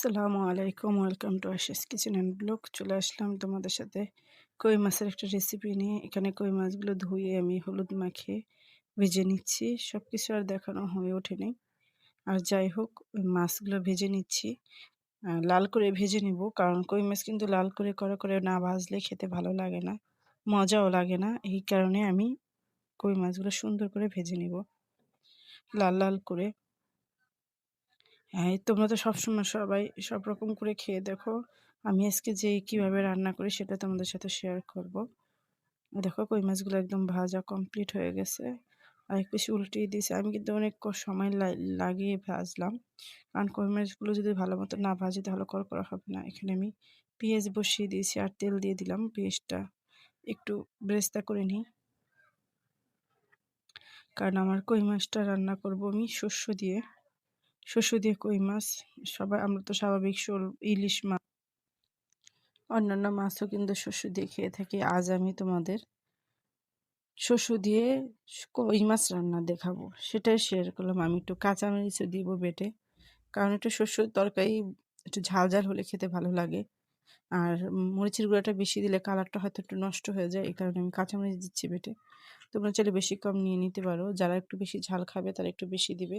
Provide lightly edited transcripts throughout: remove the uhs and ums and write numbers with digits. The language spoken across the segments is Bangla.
আসসালামু আলাইকুম। Welcome to Ashis kitchen and blog. চলে আসলাম তোমাদের সাথে কই মাছের একটা রেসিপি নিয়ে। এখানে কই মাছগুলো ধুয়ে আমি হলুদ মাখিয়ে ভেজে নিচ্ছি। সবকিছু আর দেখানো হয়ে ওঠেনি। আর যাই হোক, ওই মাছগুলো ভেজে নিচ্ছি। লাল করে ভেজে নিব, কারণ কই মাছ কিন্তু লাল করে করে না ভাজলে খেতে ভালো লাগে না, মজাও লাগে না। এই কারণে আমি কই মাছগুলো সুন্দর করে ভেজে নিব, লাল লাল করে। হ্যাঁ, তোমরা তো সবসময় সবাই সব রকম করে খেয়ে দেখো। আমি আজকে যে কিভাবে রান্না করি সেটা তোমাদের সাথে শেয়ার করব। দেখো, কই মাছগুলো একদম ভাজা কমপ্লিট হয়ে গেছে। আর এক পিস উল্টিয়ে দিয়েছি। আমি কিন্তু অনেক সময় লাগিয়ে ভাজলাম, কারণ কই মাছগুলো যদি ভালো মতো না ভাজি তাহলে কড়কড়া হবে না। এখানে আমি পেঁয়াজ বসিয়ে দিয়েছি আর তেল দিয়ে দিলাম। পেঁয়াজটা একটু বেরেস্তা করে নিই, কারণ আমার কই মাছটা রান্না করব আমি শস্য দিয়ে কই মাছ। সবাই আমরা তো স্বাভাবিক শোল, ইলিশ মাছ, অন্যান্য মাছও কিন্তু শস্য দিয়ে খেয়ে থাকি। আজ আমি তোমাদের শস্য দিয়ে কই মাছ রান্না দেখাবো, সেটাই শেয়ার করলাম। আমি একটু কাঁচামরিচও দিব বেটে, কারণ একটু শস্যর তরকারি একটু ঝাল ঝাল হলে খেতে ভালো লাগে। আর মরিচের গুঁড়াটা বেশি দিলে কালারটা হয়তো একটু নষ্ট হয়ে যায়, এই কারণে আমি কাঁচামরিচ দিচ্ছি বেটে। তোমরা চাইলে বেশি কম নিয়ে নিতে পারো। যারা একটু বেশি ঝাল খাবে তারা একটু বেশি দিবে,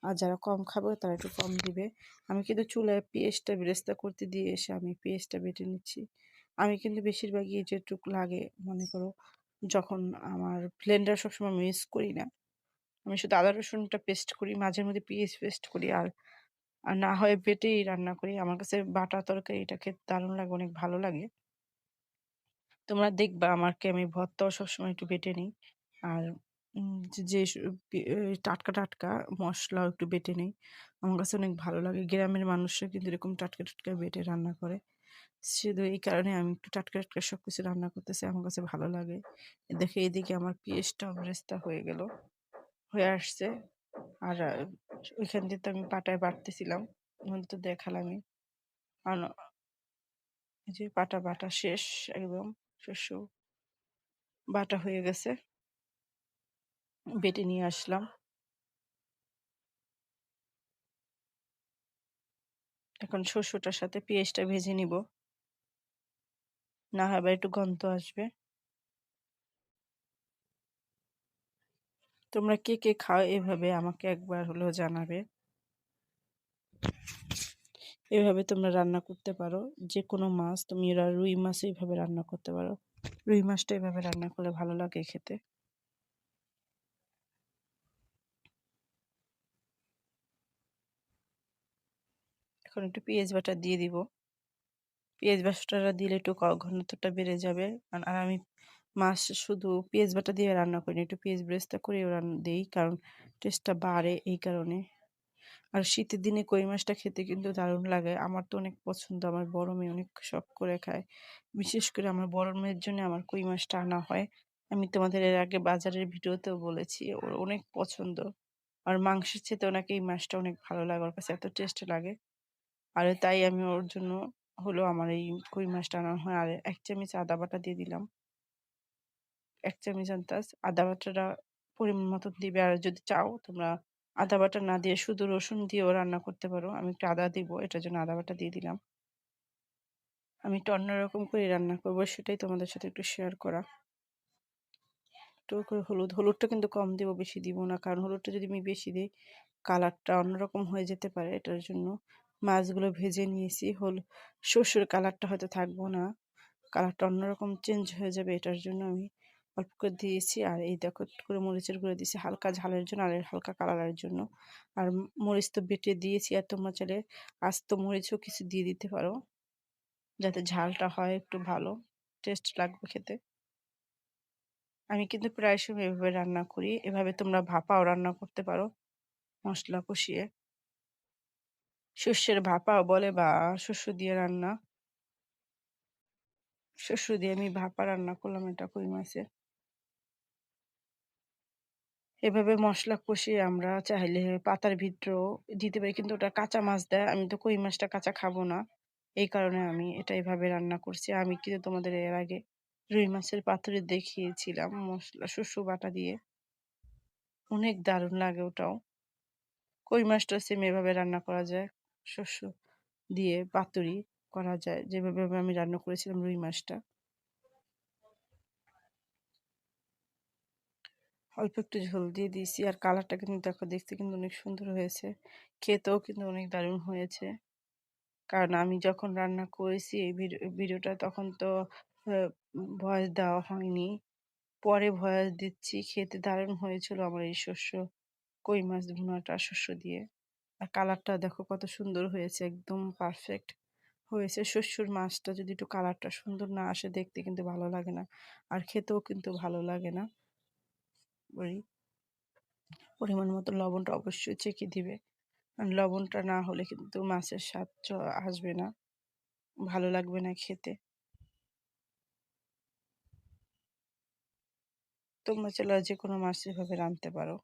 আর যারা কম খাবে তারা একটু কম দিবে। আমি কিন্তু চুলায় পেঁয়াজটা বেরেস্তা করতে দিয়ে এসে আমি পেঁয়াজটা বেটে নিচ্ছি। আমি কিন্তু বেশিরভাগই যেটুক লাগে, মনে করো, যখন আমার ব্লেন্ডার সবসময় আমি ইউজ করি না, আমি শুধু আদা রসুনটা পেস্ট করি, মাঝে মধ্যে পেঁয়াজ পেস্ট করি, আর আর না হয় বেটেই রান্না করি। আমার কাছে বাটা তরকারি এটা খেতে দারুণ লাগে, অনেক ভালো লাগে। তোমরা দেখবা আমাকে আমি ভর্তাও সবসময় একটু বেটে নিই। আর যে টাটকা টাটকা মশলাও একটু বেটে নিই। আমার কাছে অনেক ভালো লাগে। গ্রামের মানুষরা কিন্তু এরকম টাটকা টাটকা বেটে রান্না করে। শুধু এই কারণে আমি একটু টাটকা টাটকা সবকিছু রান্না করতেছি, আমার কাছে ভালো লাগে। দেখে এইদিকে আমার পেঁয়াজটাও বেরেস্তা হয়ে আসছে। আর ওইখান দিয়ে তো আমি পাটায় বাটতেছিলাম, তো দেখালামই। আর এই যে পাটা বাটা শেষ, একদম শস্য বাটা হয়ে গেছে, বেটে নিয়ে আসলাম। এখন শস্যটার সাথে পেঁয়াজটা ভেজে নিব, না হয় আবার একটু গন্ধ আসবে। তোমরা কে কে খাও এভাবে আমাকে একবার হলেও জানাবে। এভাবে তোমরা রান্না করতে পারো। যে কোনো মাছ, তুমি এরা রুই মাছ এইভাবে রান্না করতে পারো। রুই মাছটা এভাবে রান্না করলে ভালো লাগে খেতে। এখন একটু পেঁয়াজ বাটা দিয়ে দিব। পেঁয়াজ বাটাটা দিলে একটু ঘনত্বটা বেড়ে যাবে। আর আমি মাছ শুধু পেঁয়াজ বাটা দিয়ে রান্না করি না, একটু পেঁয়াজ বেরেস্তা করেও রান্না দিই, কারণ টেস্টটা বাড়ে এই কারণে। আর শীতের দিনে কই মাছটা খেতে কিন্তু দারুণ লাগে। আমার তো অনেক পছন্দ, আমার বড় মেয়ে অনেক শখ করে খায়। বিশেষ করে আমার বড় মেয়ের জন্য আমার কই মাছটা আনা হয়। আমি তোমাদের এর আগে বাজারের ভিডিওতেও বলেছি, ওর অনেক পছন্দ। আর মাংসের চেয়ে ওনাকে এই মাছটা অনেক ভালো লাগে, ওর কাছে এত টেস্ট লাগে। আর তাই আমি ওর জন্য হলো আমার এই কই মাছটা আনা হয়। আর 1 চামচ আদা বাটা দিয়ে দিলাম। 1 চামচ আন্দাজ আদা বাটাটা পরিমাণ মতো দিবে। আর যদি চাও তোমরা আদা বাটা না দিয়ে শুধু রসুন দিয়েও রান্না করতে পারো। আমি একটু আদা দিব, এটার জন্য আদা বাটা দিয়ে দিলাম। আমি একটু অন্যরকম করে রান্না করবো, সেটাই তোমাদের সাথে একটু শেয়ার করা। একটু করে হলুদটা কিন্তু কম দিব, বেশি দিব না, কারণ হলুদটা যদি আমি বেশি দিই কালারটা অন্যরকম হয়ে যেতে পারে। এটার জন্য মাছগুলো ভেজে নিয়েছি, শস্যের কালারটা হয়তো থাকবো না, কালারটা অন্যরকম চেঞ্জ হয়ে যাবে। এটার জন্য আমি অল্প করে দিয়েছি। আর এই দেখো, একটু করে মরিচের গুঁড়ো দিয়েছি হালকা ঝালের জন্য আর হালকা কালারের জন্য। আর মরিচ তো বেটে দিয়েছি, আর তোমরা চাইলে আস্ত মরিচও কিছু দিয়ে দিতে পারো, যাতে ঝালটা হয় একটু ভালো, টেস্ট লাগবে খেতে। আমি কিন্তু প্রায় সময় এভাবে রান্না করি। এভাবে তোমরা ভাপাও রান্না করতে পারো, মশলা কষিয়ে। শস্যের ভাপাও বলে, বা শস্য দিয়ে রান্না। শস্য দিয়ে আমি ভাপা রান্না করলাম এটা কই মাছের। এভাবে মসলা কষিয়ে আমরা চাইলে পাতার ভিতরেও দিতে পারি, কিন্তু ওটা কাঁচা মাছ দেয়। আমি তো কই মাছটা কাঁচা খাবো না, এই কারণে আমি এটা এভাবে রান্না করছি। আমি কিন্তু তোমাদের এর আগে রুই মাছের পাতুরি দেখিয়েছিলাম মশলা শস্য বাটা দিয়ে, অনেক দারুণ লাগে ওটাও। কই মাছটা সেম এভাবে রান্না করা যায়, শস্য দিয়ে পাতুরি করা যায়, যেভাবে আমি রান্না করেছিলাম রুই মাছটা। অল্প একটু ঝোল দিয়ে দিয়েছি, আর কালারটা কিন্তু দেখো, দেখতে কিন্তু অনেক সুন্দর হয়েছে, খেতেও কিন্তু অনেক দারুণ হয়েছে। কারণ আমি যখন রান্না করেছি এই ভিডিওটা, তখন তো ভয়েস দেওয়া হয়নি, পরে ভয়েস দিচ্ছি। খেতে দারুণ হয়েছিল আমার এই কই মাছ ভুনাটা শস্য দিয়ে। আর কালারটা দেখো কত সুন্দর হয়েছে, একদম পারফেক্ট হয়েছে। শস্যর মাছটা যদি একটু কালারটা সুন্দর না আসে, দেখতে কিন্তু ভালো লাগে না, আর খেতেও কিন্তু ভালো লাগে না। ওই পরিমাণ মতো লবণটা অবশ্যই চেখে দিবে, আর লবণটা না হলে কিন্তু মাছের স্বাদ আসবে না, ভালো লাগবে না খেতে। তোমরা চাইলে যে কোনো মাছ এভাবে রাঁধতে পারো।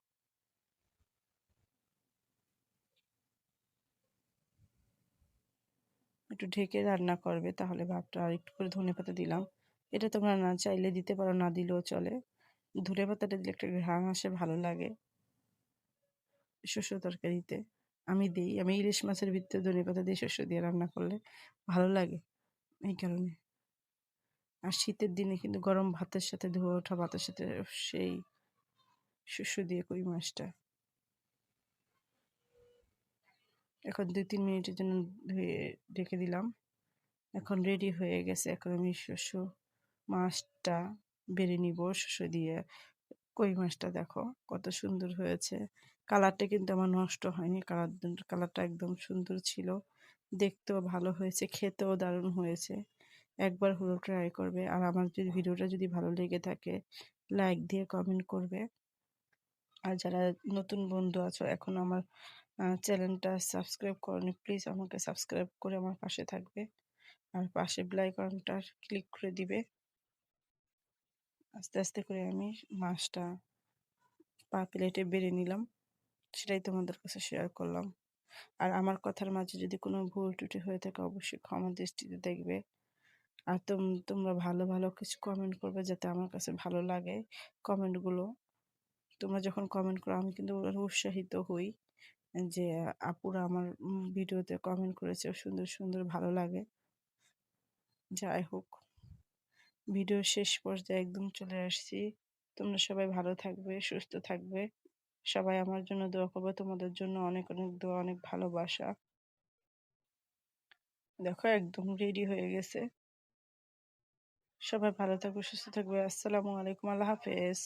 একটু ঢেকে রান্না করবে, তাহলে ভাতটা। আর একটু করে ধনেপাতা দিলাম, এটা তোমরা না চাইলে দিতে পারো, না দিলেও চলে। ধনেপাতাটা দিলে একটা ঘ্রাণ আসে, ভালো লাগে শস্য তরকারিতে। আমি দিই, আমি ইলিশ মাছের ভিতরে ধনেপাতা দিয়ে শস্য দিয়ে রান্না করলে ভালো লাগে, এই কারণে। আর শীতের দিনে কিন্তু গরম ভাতের সাথে, ধোয়া ওঠা ভাতের সাথে সেই শস্য দিয়ে কই মাছটা। এখন 2-3 মিনিটের জন্য ধুয়ে ঢেকে দিলাম। এখন রেডি হয়ে গেছে। এখন আমি মাছটা বেড়ে নিব শস্য দিয়ে। কই মাছটা দেখো কত সুন্দর হয়েছে, কালারটা কিন্তু আমার নষ্ট হয়নি, কালারটা একদম সুন্দর ছিল, দেখতেও ভালো হয়েছে, খেতেও দারুণ হয়েছে। একবার হলেও ট্রাই করবে। আর আমার যদি ভিডিওটা যদি ভালো লেগে থাকে, লাইক দিয়ে কমেন্ট করবে। আর যারা নতুন বন্ধু আছো, এখন আমার চ্যানেলটা সাবস্ক্রাইব করনি, প্লিজ আমাকে সাবস্ক্রাইব করে আমার পাশে থাকবে, আর পাশে বেল আইকনটা ক্লিক করে দিবে। আস্তে আস্তে করে আমি মাছটা প্লেটে বেড়ে নিলাম, সেটাই তোমাদের কাছে শেয়ার করলাম। আর আমার কথার মাঝে যদি কোনো ভুল ত্রুটি হয়ে থাকে, অবশ্যই ক্ষমা দৃষ্টিতে দেখবে। আর তোমরা ভালো ভালো কিছু কমেন্ট করবে, যাতে আমার কাছে ভালো লাগে কমেন্টগুলো। তোমরা যখন কমেন্ট করো, আমি কিন্তু উৎসাহিত হই যে আপুরা আমার ভিডিওতে কমেন্ট করেছে, সুন্দর সুন্দর, ভালো লাগে। যাই হোক, ভিডিও শেষ পর্যায়ে একদম চলে আসছি। তোমরা সবাই ভালো থাকবে, সুস্থ থাকবে। সবাই আমার জন্য দোয়া করবে, তোমাদের জন্য অনেক অনেক দোয়া, অনেক ভালোবাসা। দেখো একদম রেডি হয়ে গেছে। সবাই ভালো থাকবে, সুস্থ থাকবে। আসসালামু আলাইকুম, আল্লাহ হাফেজ।